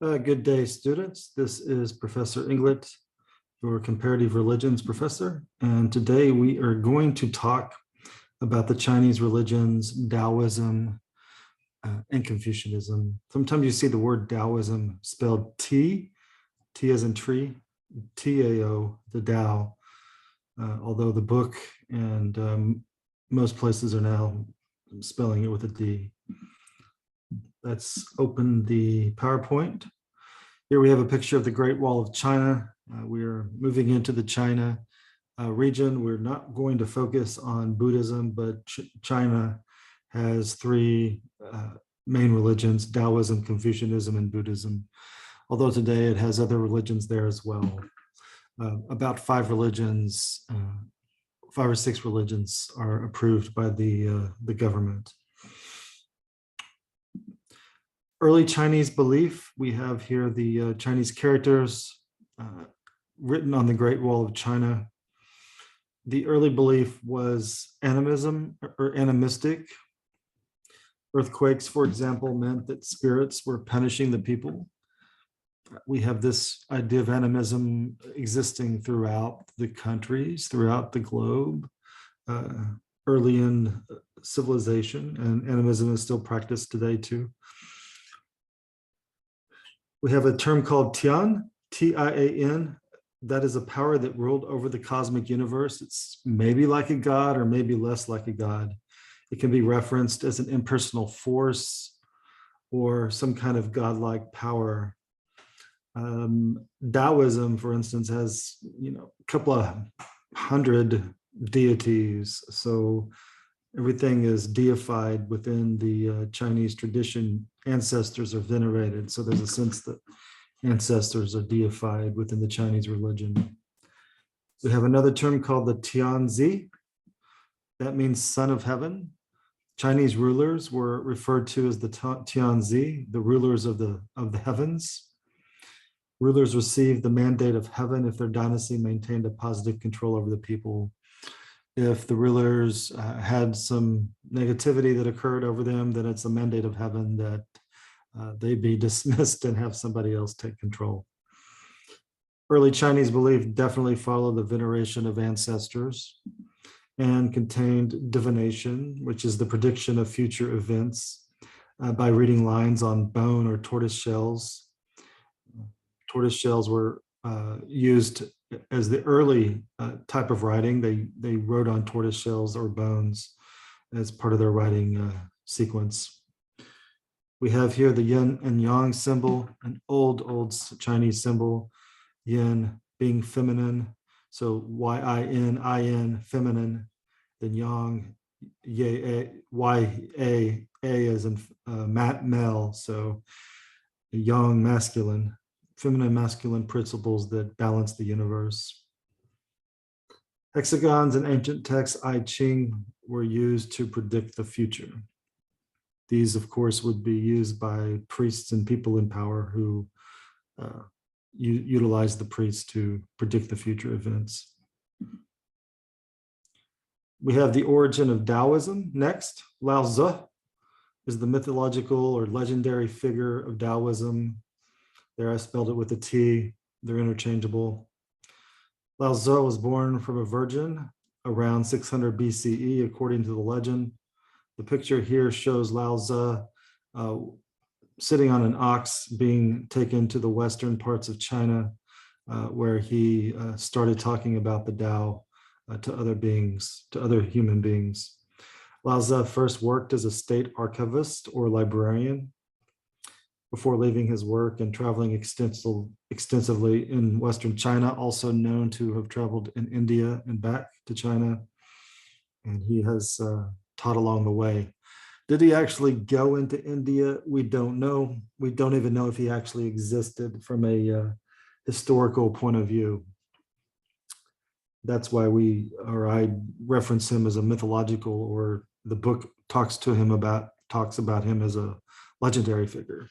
Good day, students. This is Professor Inglet, your Comparative Religions professor. And today we are going to talk about the Chinese religions, Daoism, and Confucianism. Sometimes you see the word Daoism spelled T as in tree, T-A-O, the Tao, although the book and most places are now spelling it with a D. Let's open the PowerPoint. Here we have a picture of the Great Wall of China. We are moving into the China region. We're not going to focus on Buddhism, but China has three main religions: Taoism, Confucianism, and Buddhism. Although today it has other religions there as well. About five or six religions are approved by the government. Early Chinese belief, we have here the Chinese characters written on the Great Wall of China. The early belief was animism or animistic. Earthquakes, for example, meant that spirits were punishing the people. We have this idea of animism existing throughout the countries, throughout the globe, early in civilization, and animism is still practiced today too. We have a term called Tian, T-I-A-N. That is a power that ruled over the cosmic universe. It's maybe like a god or maybe less like a god. It can be referenced as an impersonal force or some kind of godlike power. Taoism, for instance, has a couple of hundred deities. So everything is deified within the Chinese tradition. Ancestors are venerated. So there's a sense that ancestors are deified within the Chinese religion. We have another term called the Tianzi. That means son of heaven. Chinese rulers were referred to as the Tianzi, the rulers of the heavens. Rulers received the mandate of heaven if their dynasty maintained a positive control over the people. If the rulers had some negativity that occurred over them, then it's a mandate of heaven that they be dismissed and have somebody else take control. Early Chinese belief definitely followed the veneration of ancestors and contained divination, which is the prediction of future events by reading lines on bone or tortoise shells. Tortoise shells were used as the early type of writing. They wrote on tortoise shells or bones as part of their writing sequence. We have here the yin and yang symbol, an old Chinese symbol, yin being feminine. So Y-I-N, feminine, then yang, Y-A as in male, so yang, masculine. Feminine, masculine principles that balance the universe. Hexagons in ancient texts, I Ching, were used to predict the future. These, of course, would be used by priests and people in power who utilize the priests to predict the future events. We have the origin of Taoism next. Lao Tzu is the mythological or legendary figure of Taoism. There I spelled it with a T, they're interchangeable. Lao Tzu was born from a virgin around 600 BCE, according to the legend. The picture here shows Lao Tzu sitting on an ox being taken to the western parts of China, where he started talking about the Tao to other beings, to other human beings. Lao Tzu first worked as a state archivist or librarian before leaving his work and traveling extensively in Western China, also known to have traveled in India and back to China. And he has taught along the way. Did he actually go into India? We don't know. We don't even know if he actually existed from a historical point of view. That's why I reference him as a mythological, or the book talks about him as a legendary figure.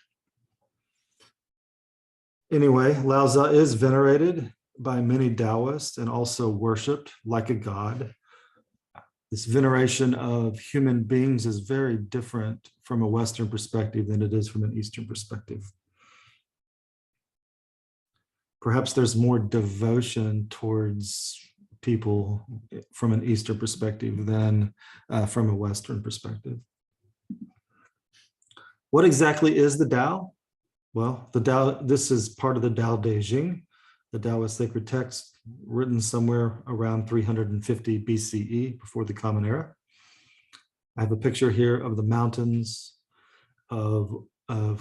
Anyway, Lao Tzu is venerated by many Taoists and also worshipped like a god. This veneration of human beings is very different from a Western perspective than it is from an Eastern perspective. Perhaps there's more devotion towards people from an Eastern perspective than from a Western perspective. What exactly is the Tao? Well, the Tao, this is part of the Daoism, the Taoist sacred text written somewhere around 350 BCE, before the Common Era. I have a picture here of the mountains, of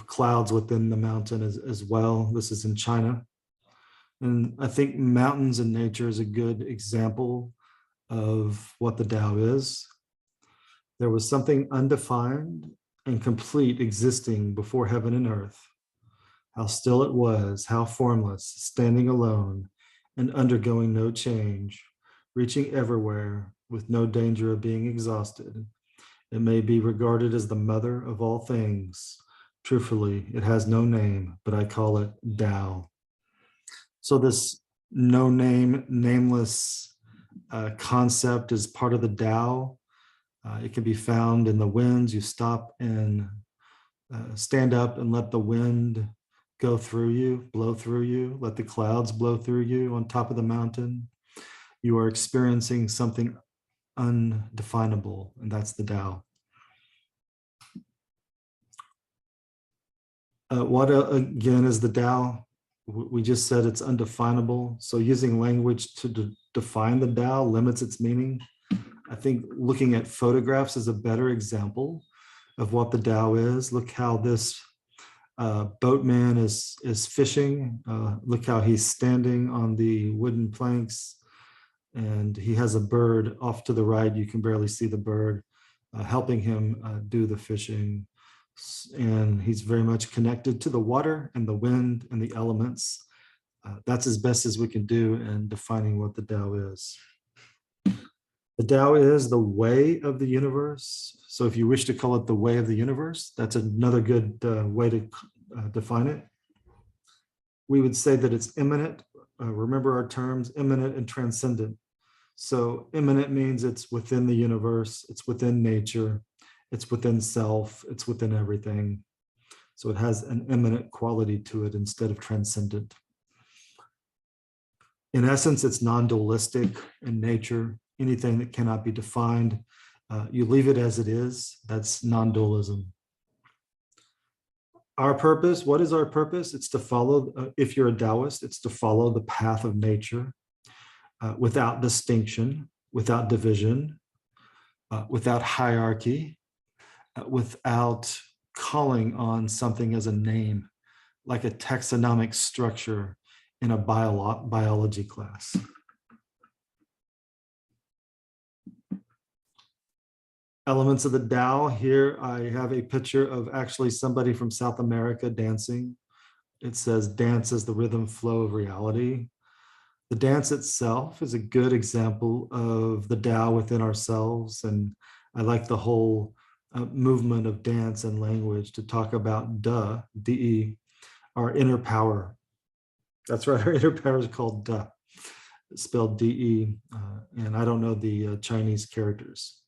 clouds within the mountain as well. This is in China. And I think mountains and nature is a good example of what the Tao is. There was something undefined and complete existing before heaven and earth. How still it was, how formless, standing alone and undergoing no change, reaching everywhere with no danger of being exhausted. It may be regarded as the mother of all things. Truthfully, it has no name, but I call it Tao. So this no name, nameless concept is part of the Tao. It can be found in the winds. You stop and stand up and let the wind go through you, blow through you, let the clouds blow through you on top of the mountain. You are experiencing something undefinable, and that's the Tao. What again is the Tao? We just said it's undefinable. So using language to define the Tao limits its meaning. I think looking at photographs is a better example of what the Tao is. Look how this boatman is fishing. Look how he's standing on the wooden planks, and he has a bird off to the right. You can barely see the bird helping him do the fishing. And he's very much connected to the water and the wind and the elements. That's as best as we can do in defining what the Tao is. The Tao is the way of the universe. So if you wish to call it the way of the universe, that's another good way to define it. We would say that it's immanent. Remember our terms, immanent and transcendent. So immanent means it's within the universe, it's within nature, it's within self, it's within everything. So it has an immanent quality to it instead of transcendent. In essence, it's non-dualistic in nature. Anything that cannot be defined, you leave it as it is. That's non-dualism. Our purpose, what is our purpose? It's to follow, if you're a Taoist, it's to follow the path of nature without distinction, without division, without hierarchy, without calling on something as a name, like a taxonomic structure in a biology class. Elements of the Tao. Here I have a picture of actually somebody from South America dancing. It says, dance is the rhythm flow of reality. The dance itself is a good example of the Tao within ourselves. And I like the whole movement of dance and language to talk about D-E, our inner power. That's right, our inner power is called Da, spelled D-E, and I don't know the Chinese characters.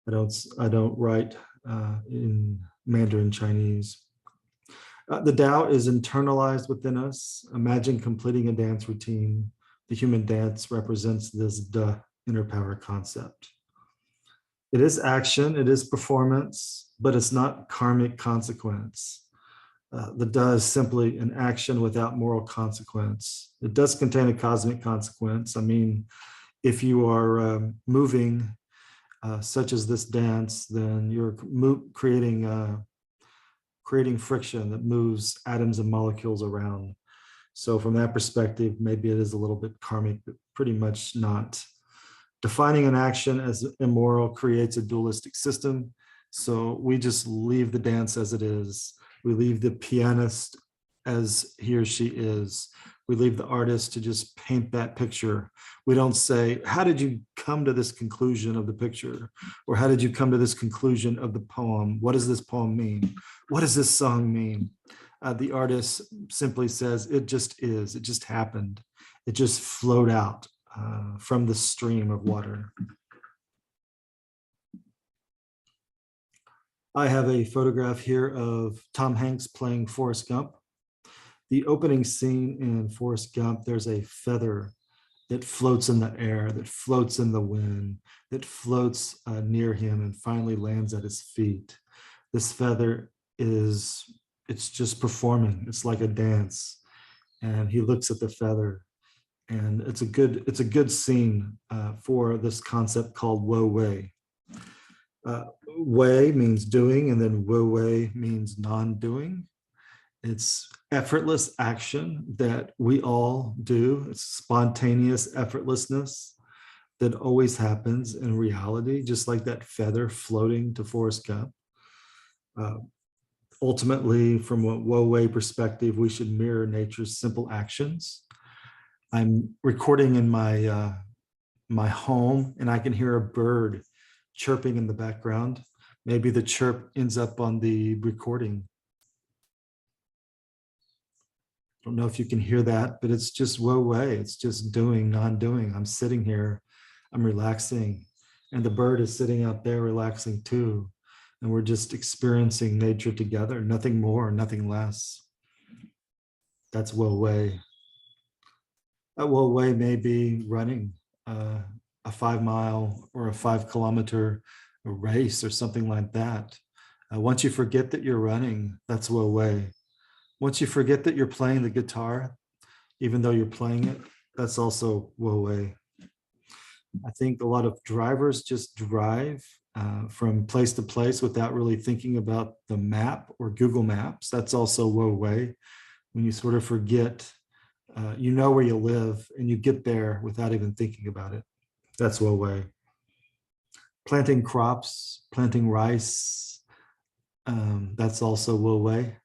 I don't write in Mandarin Chinese. The Tao is internalized within us. Imagine completing a dance routine. The human dance represents this Da, inner power concept. It is action, it is performance, but it's not karmic consequence. The Da is simply an action without moral consequence. It does contain a cosmic consequence. I mean, if you are moving such as this dance, then you're creating friction that moves atoms and molecules around. So from that perspective, maybe it is a little bit karmic, but pretty much not. Defining an action as immoral creates a dualistic system. So we just leave the dance as it is. We leave the pianist as he or she is. We leave the artist to just paint that picture. We don't say, how did you come to this conclusion of the picture? Or how did you come to this conclusion of the poem? What does this poem mean? What does this song mean? The artist simply says, it just is, it just happened. It just flowed out from the stream of water. I have a photograph here of Tom Hanks playing Forrest Gump. The opening scene in Forrest Gump, there's a feather that floats in the air, that floats in the wind, that floats near him and finally lands at his feet. This feather is, it's just performing. It's like a dance. And he looks at the feather, and it's a good scene for this concept called wo wei. Wei means doing, and then wo wei means non-doing. It's effortless action that we all do. It's spontaneous effortlessness that always happens in reality, just like that feather floating to Forrest Gump. Ultimately, from a wo wei perspective, we should mirror nature's simple actions. I'm recording in my home, and I can hear a bird chirping in the background. Maybe the chirp ends up on the recording. I don't know if you can hear that, but it's just wo wei. It's just doing, non-doing. I'm sitting here, I'm relaxing, and the bird is sitting out there relaxing too. And we're just experiencing nature together, nothing more, nothing less. That's wo wei. That wo wei may be running a 5 mile or a 5 kilometer race or something like that. Once you forget that you're running, that's wo wei. Once you forget that you're playing the guitar, even though you're playing it, that's also wo wei. I think a lot of drivers just drive from place to place without really thinking about the map or Google Maps. That's also wo wei. When you sort of forget, you know where you live and you get there without even thinking about it. That's wo wei. Planting crops, planting rice, that's also wo wei.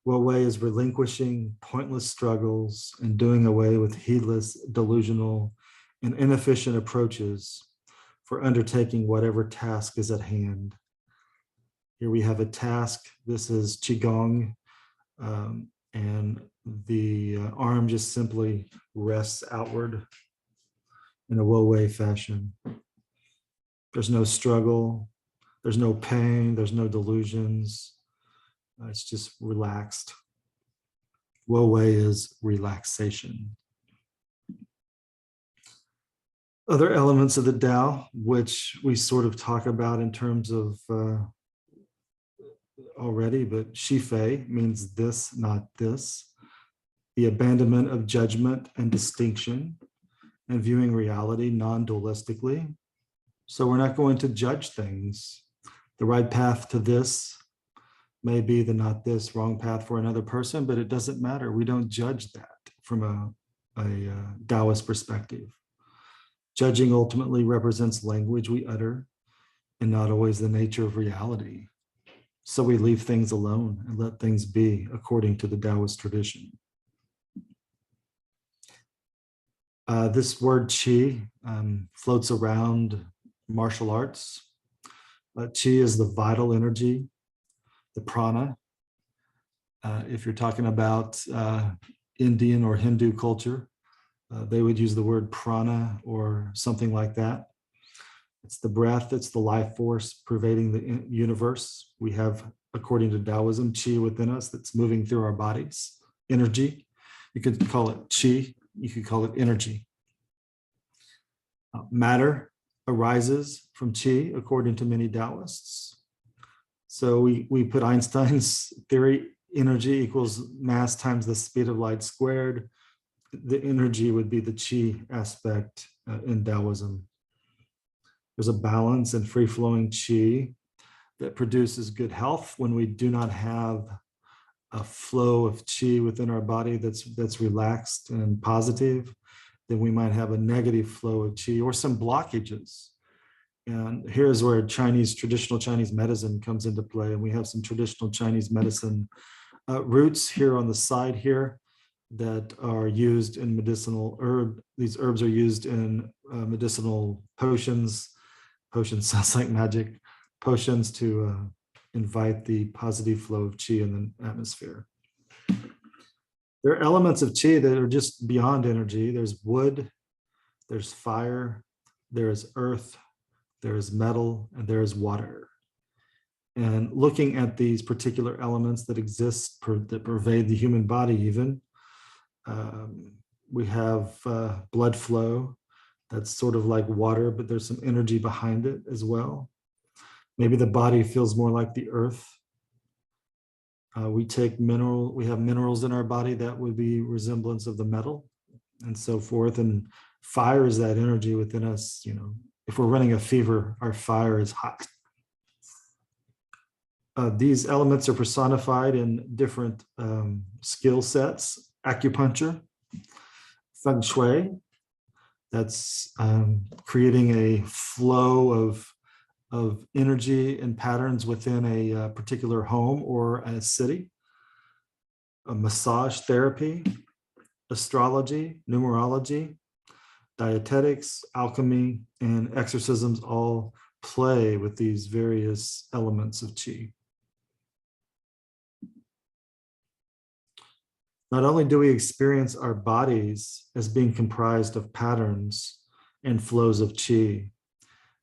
Wo wei is relinquishing pointless struggles and doing away with heedless, delusional, and inefficient approaches for undertaking whatever task is at hand. Here we have a task. This is Qigong, and the arm just simply rests outward in a wo wei fashion. There's no struggle, there's no pain, there's no delusions. It's just relaxed. Wo wei is relaxation. Other elements of the Tao, which we sort of talk about in terms of already, but Shifei means this, not this. The abandonment of judgment and distinction and viewing reality non-dualistically. So we're not going to judge things. The right path to this may be the not this wrong path for another person, but it doesn't matter. We don't judge that from a Taoist perspective. Judging ultimately represents language we utter and not always the nature of reality. So we leave things alone and let things be according to the Taoist tradition. This word qi floats around martial arts. Qi is the vital energy, the prana. If you're talking about Indian or Hindu culture, they would use the word prana or something like that. It's the breath, it's the life force pervading the universe. We have, according to Daoism, qi within us that's moving through our bodies, energy. You could call it qi, you could call it energy. Matter arises from qi, according to many Taoists. So we put Einstein's theory, energy equals mass times the speed of light squared. The energy would be the qi aspect in Taoism. There's a balance and free-flowing qi that produces good health. When we do not have a flow of qi within our body that's relaxed and positive, then we might have a negative flow of qi or some blockages. And here's where traditional Chinese medicine comes into play. And we have some traditional Chinese medicine roots here on the side here that are used in medicinal herb. These herbs are used in medicinal potions. Potions sounds like magic. Potions to invite the positive flow of qi in the atmosphere. There are elements of qi that are just beyond energy. There's wood, there's fire, there is earth, there is metal, and there is water. And looking at these particular elements that exist, that pervade the human body even, we have blood flow. That's sort of like water, but there's some energy behind it as well. Maybe the body feels more like the earth. We have minerals in our body that would be resemblance of the metal and so forth. And fire is that energy within us. If we're running a fever, our fire is hot. These elements are personified in different skill sets. Acupuncture, feng shui, that's creating a flow of energy and patterns within a particular home or a city. A massage therapy, astrology, numerology, dietetics, alchemy, and exorcisms all play with these various elements of qi. Not only do we experience our bodies as being comprised of patterns and flows of qi,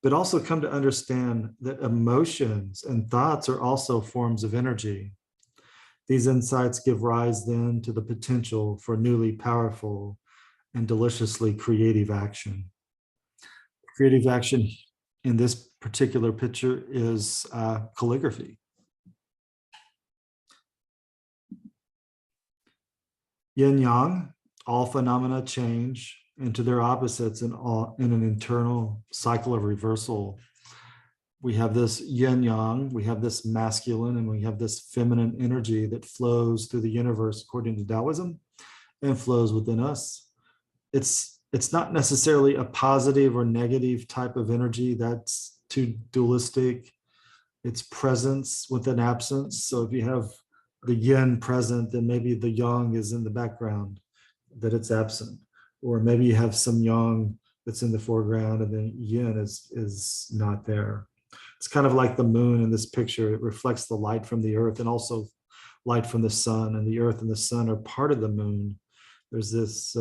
but also come to understand that emotions and thoughts are also forms of energy. These insights give rise then to the potential for newly powerful and deliciously creative action. Creative action in this particular picture is calligraphy. Yin yang, all phenomena change into their opposites in an internal cycle of reversal. We have this yin yang, we have this masculine, and we have this feminine energy that flows through the universe according to Daoism and flows within us. It's not necessarily a positive or negative type of energy that's too dualistic. It's presence with an absence. So if you have the yin present, then maybe the yang is in the background, that it's absent. Or maybe you have some yang that's in the foreground and the yin is not there. It's kind of like the moon in this picture. It reflects the light from the earth and also light from the sun, and the earth and the sun are part of the moon. There's this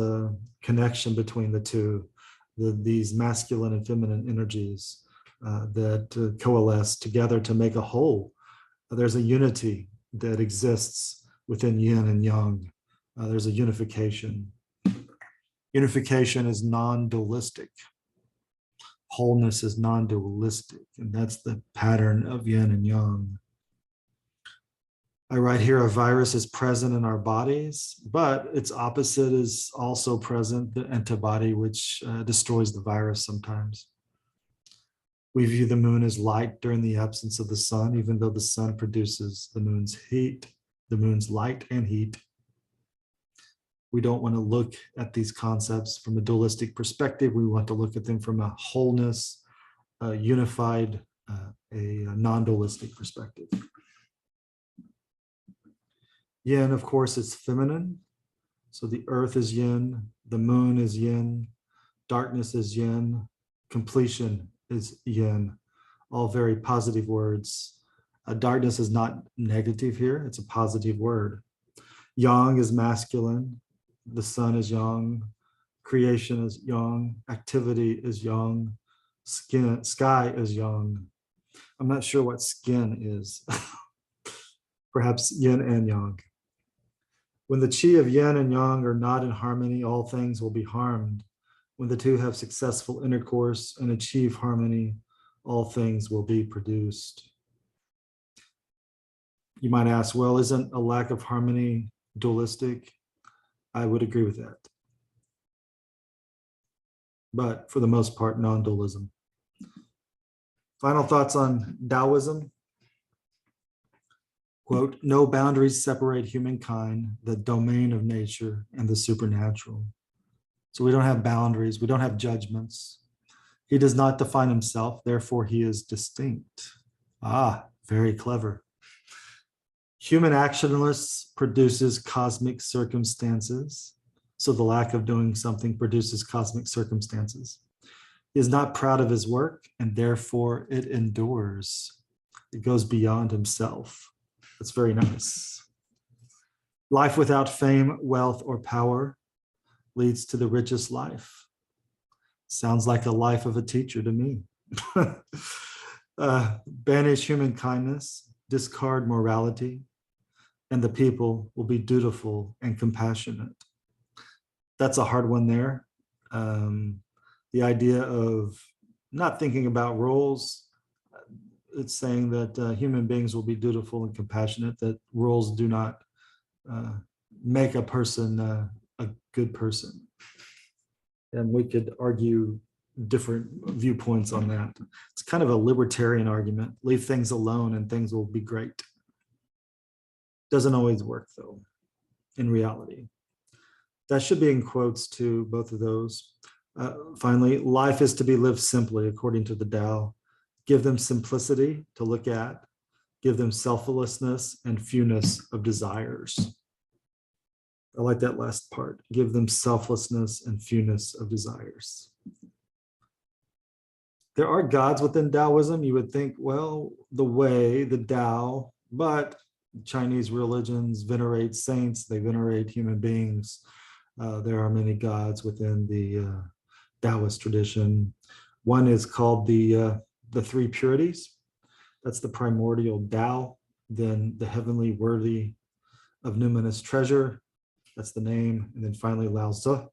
connection between the two, these masculine and feminine energies that coalesce together to make a whole. There's a unity that exists within yin and yang. There's a unification. Unification is non-dualistic. Wholeness is non-dualistic, and that's the pattern of yin and yang. I write here, a virus is present in our bodies, but its opposite is also present, the antibody, which destroys the virus sometimes. We view the moon as light during the absence of the sun, even though the sun produces the moon's heat, the moon's light and heat. We don't want to look at these concepts from a dualistic perspective. We want to look at them from a wholeness, a unified, a non-dualistic perspective. Yin, of course, is feminine. So the earth is yin, the moon is yin, darkness is yin, completion is yin, all very positive words. Darkness is not negative here, it's a positive word. Yang is masculine, the sun is yang, creation is yang, activity is yang, sky is yang. I'm not sure what skin is. Perhaps yin and yang. When the qi of yin and yang are not in harmony, all things will be harmed. When the two have successful intercourse and achieve harmony, all things will be produced. You might ask, well, isn't a lack of harmony dualistic? I would agree with that. But for the most part, non-dualism. Final thoughts on Daoism. Quote, no boundaries separate humankind, the domain of nature and the supernatural. So we don't have boundaries, we don't have judgments. He does not define himself, therefore he is distinct. Very clever. Human actionless produces cosmic circumstances. So the lack of doing something produces cosmic circumstances. He is not proud of his work, and therefore it endures. It goes beyond himself. That's very nice. Life without fame, wealth, or power leads to the richest life. Sounds like a life of a teacher to me. Banish human kindness, discard morality, and the people will be dutiful and compassionate. That's a hard one there. The idea of not thinking about roles, it's saying that human beings will be dutiful and compassionate, that roles do not make a person a good person. And we could argue different viewpoints on that. It's kind of a libertarian argument. Leave things alone and things will be great. Doesn't always work though, in reality. That should be in quotes too, both of those. Finally, life is to be lived simply according to the Tao. Give them simplicity to look at. Give them selflessness and fewness of desires. I like that last part. Give them selflessness and fewness of desires. There are gods within Taoism. You would think, well, the way, the Tao, but Chinese religions venerate saints, they venerate human beings. There are many gods within the Taoist tradition. One is called the three purities. That's the primordial Tao, then the heavenly worthy of numinous treasure. That's the name. And then finally Lao Tzu.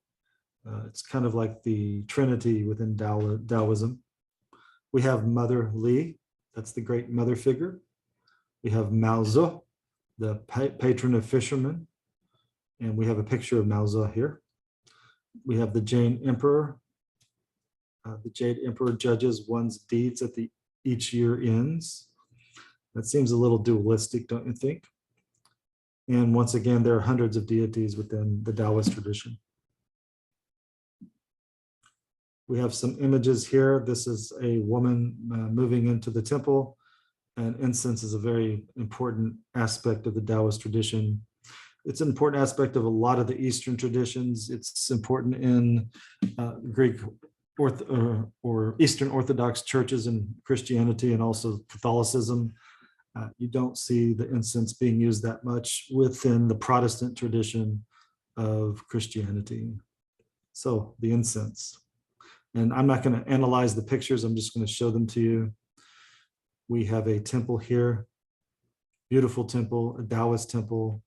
It's kind of like the Trinity within Taoism. We have Mother Li, that's the great mother figure. We have Mao Tzu, the patron of fishermen. And we have a picture of Mao Tzu here. We have the Jade Emperor. The Jade Emperor judges one's deeds at each year ends. That seems a little dualistic, don't you think? And once again, there are hundreds of deities within the Taoist tradition. We have some images here. This is a woman moving into the temple, and incense is a very important aspect of the Taoist tradition. It's an important aspect of a lot of the Eastern traditions. It's important in Greek or Eastern Orthodox churches and Christianity and also Catholicism. You don't see the incense being used that much within the Protestant tradition of Christianity. So the incense. And I'm not going to analyze the pictures. I'm just going to show them to you. We have a temple here, beautiful temple, a Taoist temple,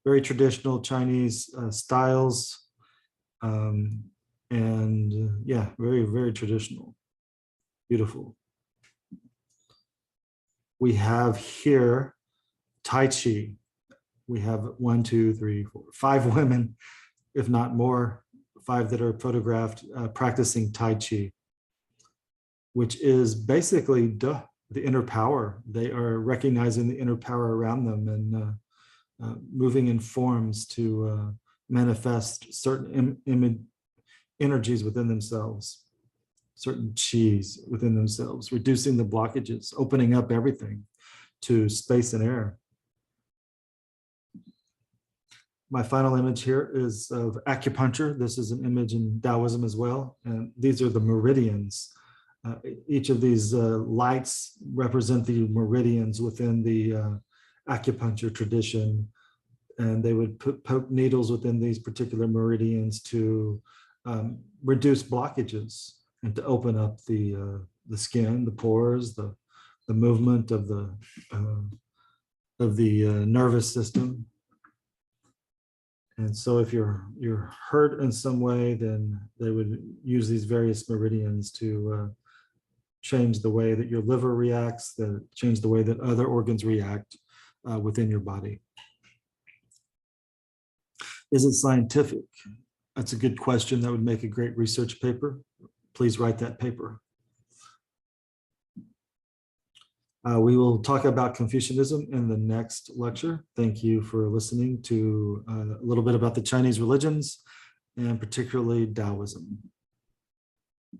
very traditional Chinese styles. Yeah, very, very traditional, beautiful. We have here Tai Chi. We have 1, 2, 3, 4, 5 women, if not more, 5 that are photographed practicing Tai Chi, which is basically the inner power. They are recognizing the inner power around them and moving in forms to manifest certain energies within themselves, certain qis within themselves, reducing the blockages, opening up everything to space and air. My final image here is of acupuncture. This is an image in Taoism as well. And these are the meridians. Each of these lights represent the meridians within the acupuncture tradition. And they would poke needles within these particular meridians to reduce blockages and to open up the skin, the pores, the movement of the nervous system. And so if you're hurt in some way, then they would use these various meridians to change the way that your liver reacts, change the way that other organs react within your body. Is it scientific? That's a good question. That would make a great research paper. Please write that paper. We will talk about Confucianism in the next lecture. Thank you for listening to a little bit about the Chinese religions and particularly Taoism.